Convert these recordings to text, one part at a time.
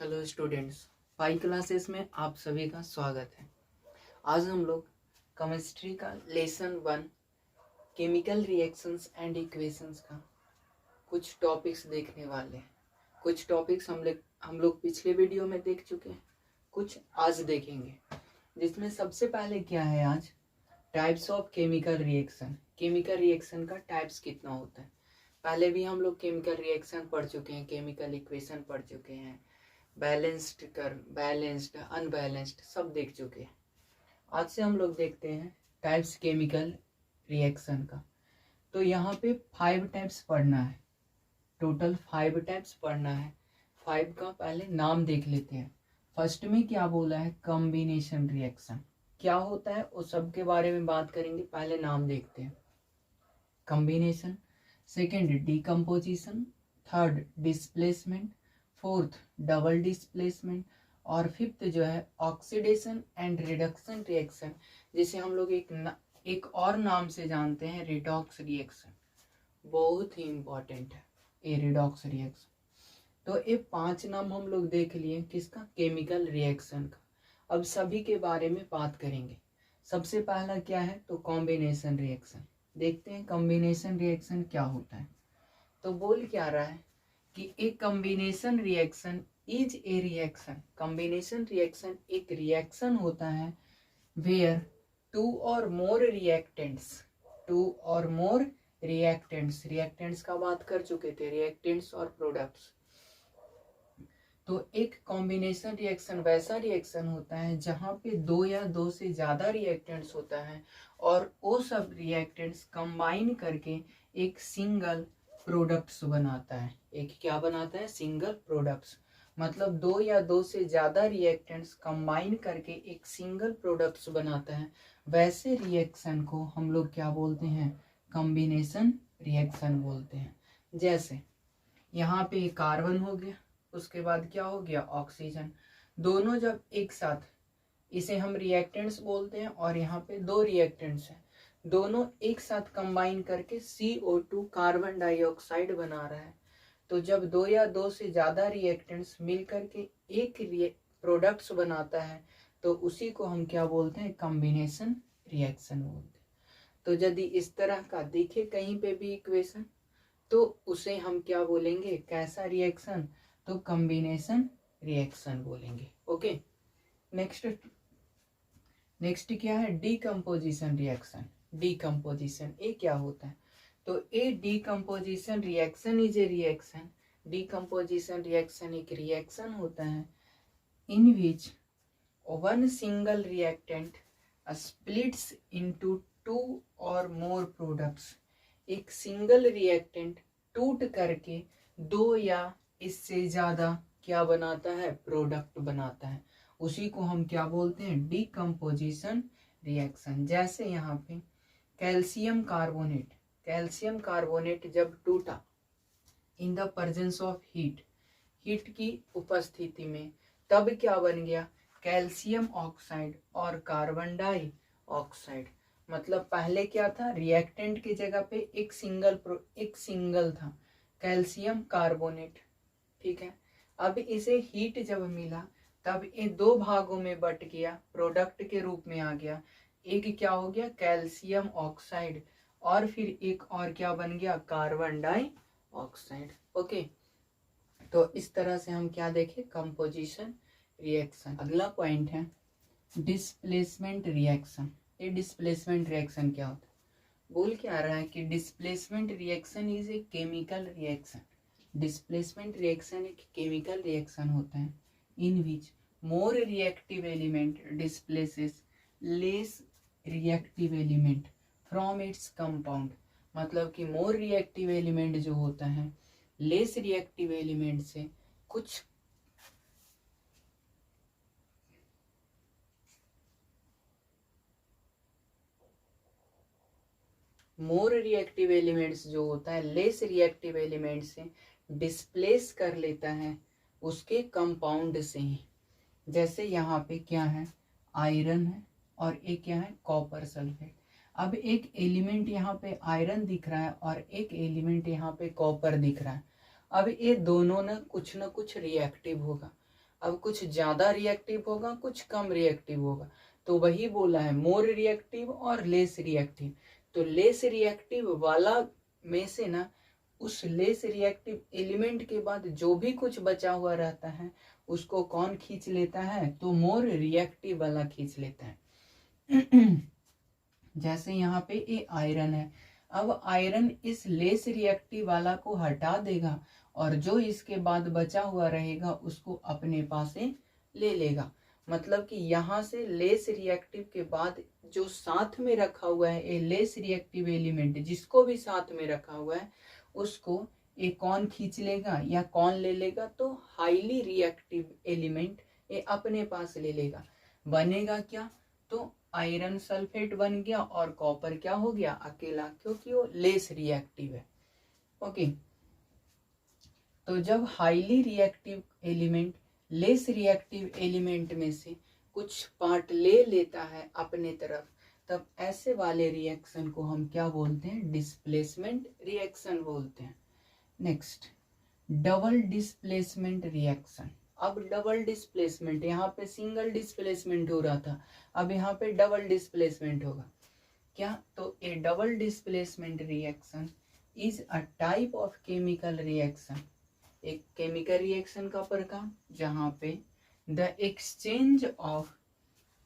Hello students, 5 classes में आप सभी का स्वागत है। आज हम लोग केमिस्ट्री का lesson 1 chemical reactions and equations का कुछ टॉपिक्स देखने वाले हैं। कुछ टॉपिक्स हम लोग पिछले वीडियो में देख चुके हैं, कुछ आज देखेंगे। जिसमें सबसे पहले क्या है आज, types of chemical reaction. Chemical reaction का टाइप्स कितना होता है। पहले भी हम लोग केमिकल रिएक्शन पढ़ चुके हैं, केमिकल इक्वेशन पढ़ चुके हैं, बैलेंस्ड अनबैलेंस्ड सब देख चुके हैं। आज से हम लोग देखते हैं टाइप्स केमिकल रिएक्शन का। तो यहाँ पे 5 टाइप्स पढ़ना है, टोटल 5 टाइप्स पढ़ना है। 5 का पहले नाम देख लेते हैं। फर्स्ट में क्या बोला है, कॉम्बिनेशन रिएक्शन क्या होता है उस सब के बारे में बात करेंगे। पहले नाम देखते हैं, combination. Second decomposition, third displacement, fourth double displacement और फिफ्थ जो है ऑक्सीडेशन एंड रिडक्शन रिएक्शन, जिसे हम लोग एक और नाम से जानते हैं, रिडॉक्स रिएक्शन। बहुत ही इंपॉर्टेंट है ये रिडॉक्स रिएक्शन। तो ये 5 नाम हम लोग देख लिए किसका, केमिकल रिएक्शन का। अब सभी के बारे में बात करेंगे। सबसे पहला क्या है, तो कॉम्बिनेशन रिएक्शन। देखते हैं कॉम्बिनेशन रिएक्शन क्या होता है। तो बोल क्या रहा है कि एक combination reaction is a reaction. Combination reaction एक रिएक्शन होता है वेयर टू और मोर रिएक्टेंट्स का बात कर चुके थे, रिएक्टेंट्स और प्रोडक्ट्स। तो एक कॉम्बिनेशन रिएक्शन वैसा रिएक्शन होता है जहां पे 2 या 2 से ज्यादा रिएक्टेंट्स होता है और वो सब रिएक्टेंट्स कंबाइन करके एक सिंगल प्रोडक्ट्स बनाता है। एक क्या बनाता है, सिंगल प्रोडक्ट्स। मतलब 2 या 2 से ज्यादा रिएक्टेंट्स कंबाइन करके एक सिंगल प्रोडक्ट्स बनाता है। वैसे रिएक्शन को हम लोग क्या बोलते हैं, कॉम्बिनेशन रिएक्शन बोलते हैं। जैसे यहाँ पे कार्बन हो गया, उसके बाद क्या हो गया, ऑक्सीजन। दोनों जब एक साथ, इसे हम रिएक्टेंट्स बोलते हैं और यहाँ पे 2 रिएक्टेंट्स हैं, दोनों एक साथ कंबाइन करके CO2 कार्बन डाइऑक्साइड बना रहा है। तो जब 2 या 2 से ज्यादा रिएक्टेंट्स मिल करके एक प्रोडक्ट्स बनाता है तो उसी को हम क्या बोलते हैं, कॉम्बिनेशन रिएक्शन बोलते हैं। तो यदि इस तरह का दिखे कहीं पे भी इक्वेशन तो उसे हम क्या बोलेंगे, कैसा रिएक्शन, तो कॉम्बिनेशन रिएक्शन बोलेंगे। ओके, नेक्स्ट क्या है, डीकम्पोजिशन रिएक्शन। डीकम्पोजिशन ये क्या होता है, तो a decomposition reaction is a reaction. Decomposition reaction एक रिएक्शन होता है in which one single reactant splits into 2 or more products. एक सिंगल रिएक्टेंट टूट करके 2 या इससे ज्यादा क्या बनाता है, प्रोडक्ट बनाता है। उसी को हम क्या बोलते हैं, डीकम्पोजिशन रिएक्शन। जैसे यहाँ पे कैल्शियम कार्बोनेट जब टूटा in the presence of heat की उपस्थिति में, तब क्या बन गया, कैल्शियम ऑक्साइड और कार्बन डाइऑक्साइड। मतलब पहले क्या था, रिएक्टेंट की जगह पे एक सिंगल था, कैल्शियम कार्बोनेट। ठीक है, अब इसे हीट जब मिला तब ये 2 भागों में बट गया, प्रोडक्ट के रूप में आ गया। एक क्या हो गया, कैल्शियम ऑक्साइड, और फिर एक और क्या बन गया, कार्बन डाइऑक्साइड। ओके, तो इस तरह से हम क्या देखें, कंपोजिशन रिएक्शन। अगला पॉइंट है डिस्प्लेसमेंट रिएक्शन। ये डिस्प्लेसमेंट रिएक्शन क्या होता है, बोल क्या रहा है कि displacement reaction is a chemical reaction. Displacement reaction एक केमिकल रिएक्शन होता है in which more reactive element displaces less reactive element from its compound. मतलब कि मोर रिएक्टिव एलिमेंट जो होता है लेस रिएक्टिव एलिमेंट से कुछ मोर रिएक्टिव एलिमेंट्स जो होता है लेस रिएक्टिव एलिमेंट से डिस्प्लेस कर लेता है उसके कंपाउंड से ही। जैसे यहाँ पे क्या है, आयरन है और एक क्या है, कॉपर सल्फेट। अब एक एलिमेंट यहाँ पे आयरन दिख रहा है और एक एलिमेंट यहाँ पे कॉपर दिख रहा है। अब ये दोनों ना कुछ रिएक्टिव होगा। अब कुछ ज्यादा रिएक्टिव होगा, कुछ कम रिएक्टिव होगा, तो वही बोला है मोर रिएक्टिव और लेस रिएक्टिव। तो लेस रिएक्टिव वाला में से ना उस लेस रिएक्टिव एलिमेंट के बाद जो भी कुछ बचा हुआ रहता है उसको कौन खींच लेता है, तो मोर रिएक्टिव वाला खींच लेता है। जैसे यहाँ पे ये आयरन है, अब आयरन इस लेस रिएक्टिव वाला को हटा देगा और जो इसके बाद बचा हुआ रहेगा उसको अपने पास ले लेगा। मतलब कि यहाँ से लेस रिएक्टिव के बाद जो साथ में रखा हुआ है ये लेस रिएक्टिव एलिमेंट, जिसको भी साथ में रखा हुआ है उसको ये कौन खींच लेगा या कौन ले लेगा, तो हाईली रिएक्टिव एलिमेंट ये अपने पास ले लेगा। बनेगा क्या, तो आयरन सल्फेट बन गया और कॉपर क्या हो गया, अकेला, क्योंकि वो लेस रिएक्टिव है। ओके, तो जब highly reactive element less reactive element में से कुछ पार्ट ले लेता है अपने तरफ, तब ऐसे वाले रिएक्शन को हम क्या बोलते हैं, डिस्प्लेसमेंट रिएक्शन बोलते हैं। Next, double displacement reaction. अब डबल डिस्प्लेसमेंट, यहाँ पे सिंगल डिस्प्लेसमेंट हो रहा था, अब यहाँ पे डबल डिस्प्लेसमेंट होगा। क्या, तो a double displacement reaction is a type of chemical reaction, एक केमिकल रिएक्शन का प्रकार जहाँ पे द एक्सचेंज ऑफ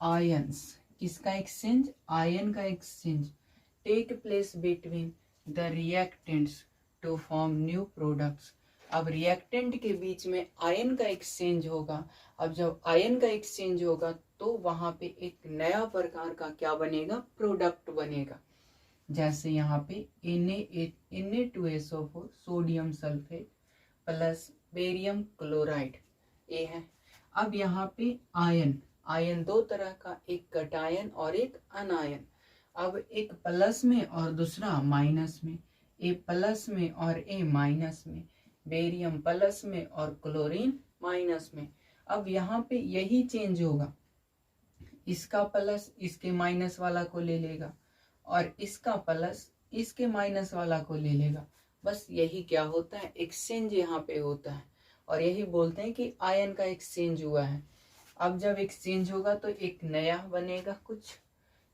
आयंस, किसका एक्सचेंज, आयन का exchange, take place between the reactants to form new products. अब रिएक्टेंट के बीच में आयन का एक्सचेंज होगा। अब जब आयन का एक्सचेंज होगा तो वहां पे एक नया प्रकार का क्या बनेगा, प्रोडक्ट बनेगा। जैसे यहाँ पे Na2SO4 sodium sulphate plus barium chloride ये है। अब यहाँ पे आयन, आयन दो तरह का, एक कटायन और एक अनायन। अब एक प्लस में और दूसरा माइनस में, ए प्लस में और ए माइनस में, बेरियम प्लस में और क्लोरीन माइनस में। अब यहाँ पे यही चेंज होगा, इसका प्लस इसके माइनस वाला को ले लेगा और इसका प्लस इसके माइनस वाला को ले लेगा। बस यही क्या होता है, एक्सचेंज यहाँ पे होता है और यही बोलते हैं कि आयन का एक्सचेंज हुआ है। अब जब एक्सचेंज होगा तो एक नया बनेगा कुछ,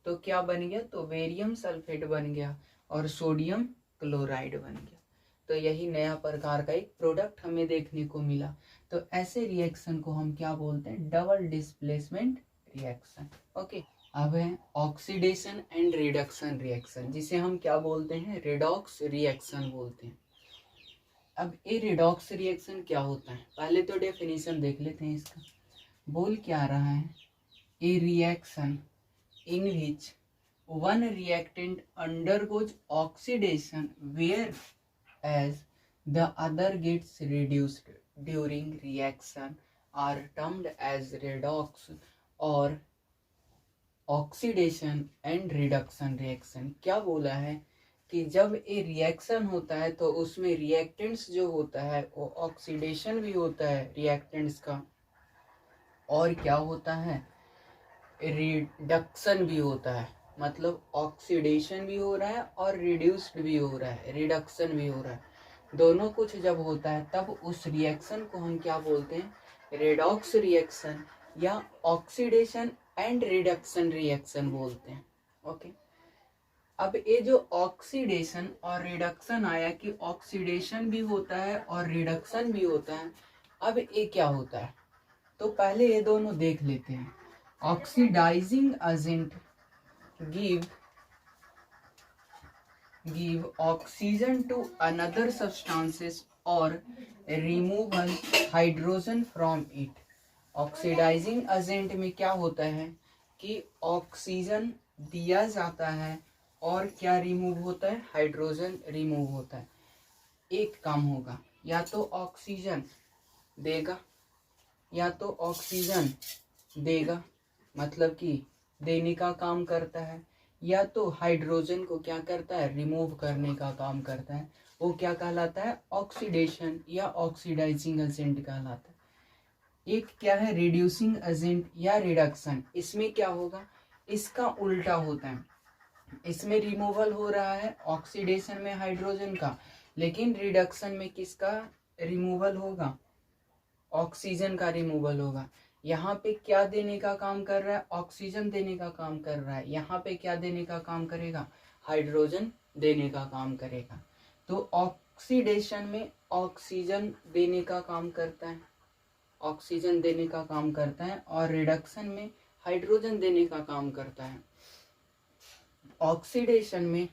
तो क्या बन गया, तो बेरियम सल्फेट बन गया और सोडियम क्लोराइड बन गया। तो यही नया प्रकार का एक प्रोडक्ट हमें देखने को मिला। तो ऐसे रिएक्शन को हम क्या बोलते हैं, डबल डिस्प्लेसमेंट रिएक्शन। ओके, अब है ऑक्सीडेशन एंड रिडक्शन रिएक्शन, जिसे हम क्या बोलते हैं, रेडॉक्स रिएक्शन बोलते हैं। अब ये रेडॉक्स रिएक्शन क्या होता है, पहले तो डेफिनेशन देख लेते हैं इसका। बोल क्या रहा है, ए reaction in which one reactant undergoes oxidation whereas the other gets reduced during reaction are termed as redox or oxidation and reduction reaction। क्या बोला है कि जब ये रिएक्शन होता है तो उसमें रिएक्टेंट्स जो होता है वो ऑक्सीडेशन भी होता है रिएक्टेंट्स का, और क्या होता है, रिडक्शन भी होता है। मतलब ऑक्सीडेशन भी हो रहा है और रिड्यूस्ड भी हो रहा है, रिडक्शन भी हो रहा है। दोनों कुछ जब होता है तब उस रिएक्शन को हम क्या बोलते हैं, रेडॉक्स रिएक्शन या ऑक्सीडेशन एंड रिडक्शन रिएक्शन बोलते हैं। ओके, अब ये जो ऑक्सीडेशन और रिडक्शन आया कि ऑक्सीडेशन भी होता है और रिडक्शन भी होता है, अब ये क्या होता है, तो पहले ये दोनों देख लेते हैं। Oxidizing agent give oxygen to another substances or removal hydrogen from it। Oxidising agent में क्या होता है कि ऑक्सीजन दिया जाता है और क्या रिमूव होता है, हाइड्रोजन रिमूव होता है। एक काम होगा, या तो ऑक्सीजन देगा या तो ऑक्सीजन देगा, मतलब कि देने का काम करता है, या तो हाइड्रोजन को क्या करता है, रिमूव करने का काम करता है। वो क्या कहलाता है, ऑक्सीडेशन या ऑक्सीडाइजिंग एजेंट कहलाता है। एक क्या है, रिड्यूसिंग एजेंट या रिडक्शन। इसमें क्या होगा, इसका उल्टा होता है। इसमें रिमूवल हो रहा है ऑक्सीडेशन में हाइड्रोजन का, लेकिन रिडक्शन में किसका रिमूवल होगा, ऑक्सीजन का रिमूवल होगा। यहाँ पे क्या देने का काम कर रहा है, ऑक्सीजन देने का काम कर रहा है। यहाँ पे क्या देने का काम करेगा, हाइड्रोजन देने का काम करेगा। तो ऑक्सीडेशन में ऑक्सीजन देने का काम करता है, ऑक्सीजन देने का काम करता है, और रिडक्शन में हाइड्रोजन देने का काम करता है। ऑक्सीडेशन में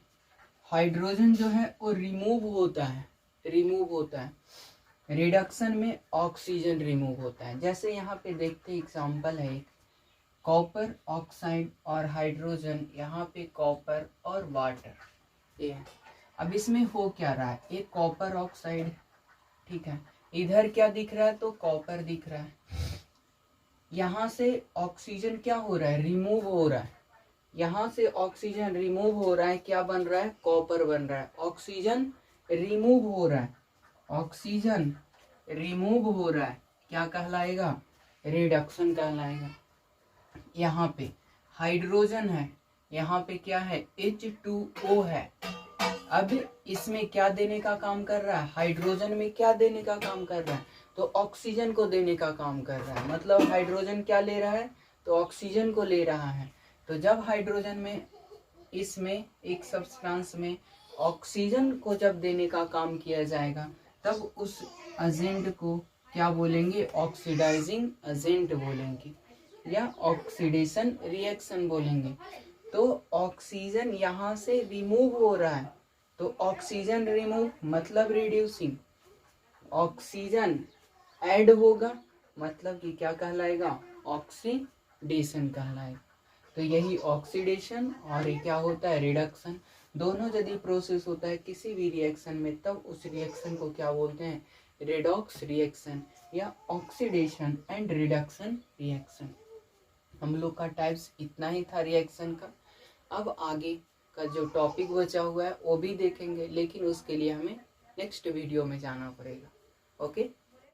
हाइड्रोजन जो है वो रिमूव होता है, रिडक्शन में ऑक्सीजन रिमूव होता है। जैसे यहाँ पे देखते एग्जांपल है एक कॉपर ऑक्साइड और हाइड्रोजन, यहाँ पे कॉपर और वाटर, ये है। अब इसमें हो क्या रहा है, एक कॉपर ऑक्साइड, ठीक है, इधर क्या दिख रहा है, तो कॉपर दिख रहा है। यहाँ से ऑक्सीजन क्या हो रहा है, रिमूव हो रहा है, यहाँ से ऑक्सीजन रिमूव हो रहा है, क्या बन रहा है, कॉपर बन रहा है। ऑक्सीजन रिमूव हो रहा है, ऑक्सीजन रिमूव हो रहा है, क्या कहलाएगा, रिडक्शन कहलाएगा। यहाँ पे हाइड्रोजन है, यहाँ पे क्या है, H2O है। अब इसमें क्या देने का काम कर रहा है, हाइड्रोजन में क्या देने का काम कर रहा है, तो ऑक्सीजन को देने का काम कर रहा है। मतलब हाइड्रोजन क्या ले रहा है, तो ऑक्सीजन को ले रहा है। तो जब हाइड्रोजन में, इसमें एक सब्सटेंस में ऑक्सीजन को जब देने का काम किया जाएगा, तब उस एजेंट को क्या बोलेंगे, ऑक्सीडाइजिंग एजेंट बोलेंगे या ऑक्सीडेशन रिएक्शन बोलेंगे। तो ऑक्सीजन यहाँ से रिमूव हो रहा है, तो ऑक्सीजन रिमूव मतलब रिड्यूसिंग, ऑक्सीजन ऐड होगा मतलब कि क्या कहलाएगा, ऑक्सीडेशन कहलाएगा। तो यही ऑक्सीडेशन और ये क्या होता है, रिडक्शन। दोनों यदि प्रोसेस होता है किसी भी रिएक्शन में, तब उस रिएक्शन को क्या बोलते हैं, रेडॉक्स रिएक्शन या ऑक्सीडेशन एंड रिडक्शन रिएक्शन। हम लोग का टाइप्स इतना ही था रिएक्शन का। अब आगे का जो टॉपिक बचा हुआ है वो भी देखेंगे, लेकिन उसके लिए हमें नेक्स्ट वीडियो में जाना पड़ेगा। ओके।